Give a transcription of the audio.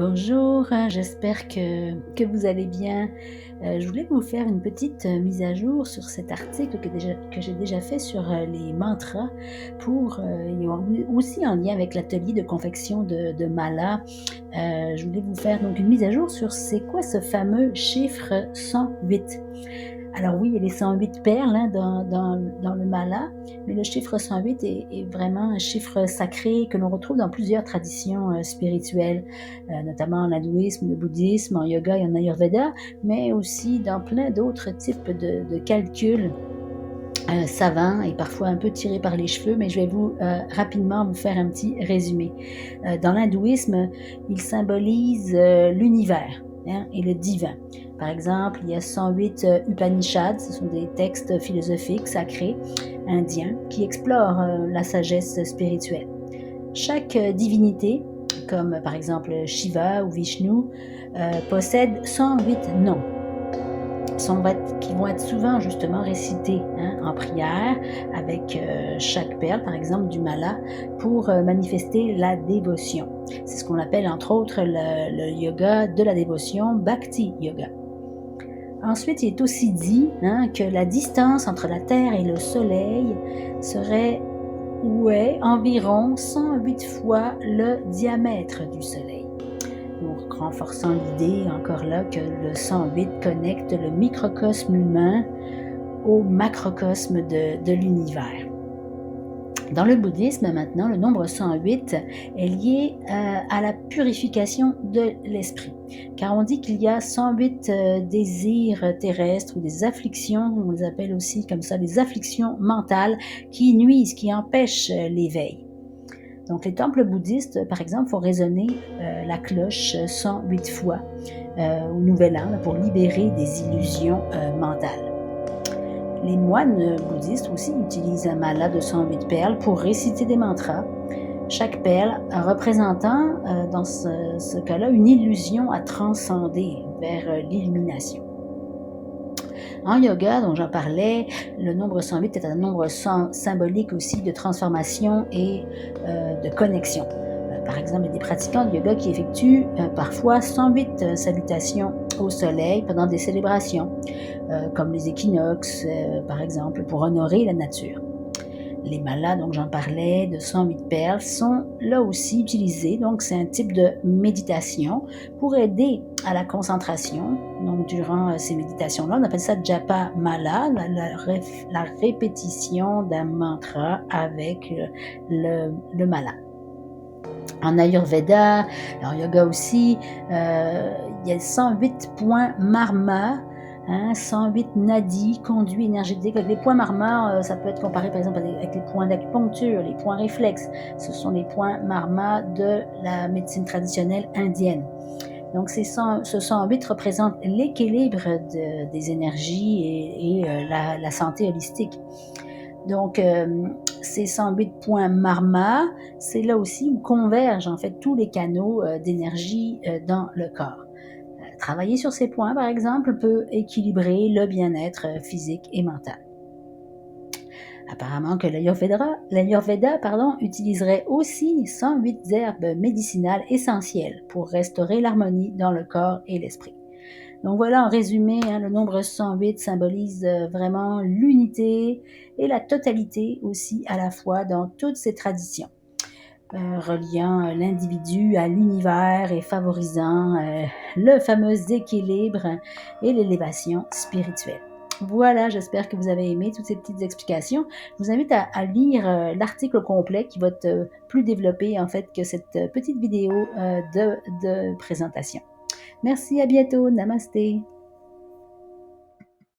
Bonjour, j'espère que vous allez bien. Je voulais vous faire une petite mise à jour sur cet article que j'ai déjà fait sur les mantras et aussi en lien avec l'atelier de confection de mala. Je voulais vous faire donc une mise à jour sur c'est quoi ce fameux chiffre 108. Alors oui, il y a les 108 perles hein, dans le mala, mais le chiffre 108 est vraiment un chiffre sacré que l'on retrouve dans plusieurs traditions spirituelles, notamment en hindouisme, le bouddhisme, en yoga et en ayurveda, mais aussi dans plein d'autres types de calculs savants et parfois un peu tirés par les cheveux, mais je vais rapidement vous faire un petit résumé. Dans l'hindouisme, il symbolise l'univers hein, et le divin. Par exemple, il y a 108 Upanishads, ce sont des textes philosophiques sacrés indiens qui explorent la sagesse spirituelle. Chaque divinité, comme par exemple Shiva ou Vishnu, possède 108 noms qui vont être souvent justement récités hein, en prière avec chaque perle, par exemple du mala, pour manifester la dévotion. C'est ce qu'on appelle entre autres le yoga de la dévotion, Bhakti Yoga. Ensuite, il est aussi dit hein, que la distance entre la Terre et le Soleil serait ou est environ 108 fois le diamètre du Soleil. Donc, renforçant l'idée, encore là, que le 108 connecte le microcosme humain au macrocosme de l'univers. Dans le bouddhisme, maintenant, le nombre 108 est lié à la purification de l'esprit. Car on dit qu'il y a 108 désirs terrestres ou des afflictions, on les appelle aussi comme ça, des afflictions mentales qui nuisent, qui empêchent l'éveil. Donc, les temples bouddhistes, par exemple, font résonner la cloche 108 fois au Nouvel An pour libérer des illusions mentales. Les moines bouddhistes aussi utilisent un mala de 108 perles pour réciter des mantras. Chaque perle représentant, dans ce cas-là, une illusion à transcender vers l'illumination. En yoga, dont j'en parlais, le nombre 108 est un nombre symbolique aussi de transformation et de connexion. Par exemple, il y a des pratiquants de yoga qui effectuent parfois 108 salutations au soleil pendant des célébrations, comme les équinoxes, par exemple, pour honorer la nature. Les malas, donc j'en parlais, de 108 perles, sont là aussi utilisés. Donc, c'est un type de méditation pour aider à la concentration. Donc, durant ces méditations-là, on appelle ça japa mala, la répétition d'un mantra avec le mala. En Ayurveda, en yoga aussi, il y a 108 points marma, hein, 108 nadis, conduits énergétiques. Avec les points marma, ça peut être comparé par exemple avec les points d'acupuncture, les points réflexes. Ce sont les points marma de la médecine traditionnelle indienne. Donc ce 108 représente l'équilibre des énergies et la santé holistique. Donc, ces 108 points marma, c'est là aussi où convergent en fait tous les canaux d'énergie dans le corps. Travailler sur ces points, par exemple, peut équilibrer le bien-être physique et mental. Apparemment que l'Ayurveda utiliserait aussi 108 herbes médicinales essentielles pour restaurer l'harmonie dans le corps et l'esprit. Donc voilà, en résumé, hein, le nombre 108 symbolise vraiment l'unité et la totalité aussi à la fois dans toutes ces traditions, reliant l'individu à l'univers et favorisant le fameux équilibre et l'élévation spirituelle. Voilà, j'espère que vous avez aimé toutes ces petites explications. Je vous invite à lire l'article complet qui va être plus développé en fait que cette petite vidéo de présentation. Merci, à bientôt, namasté.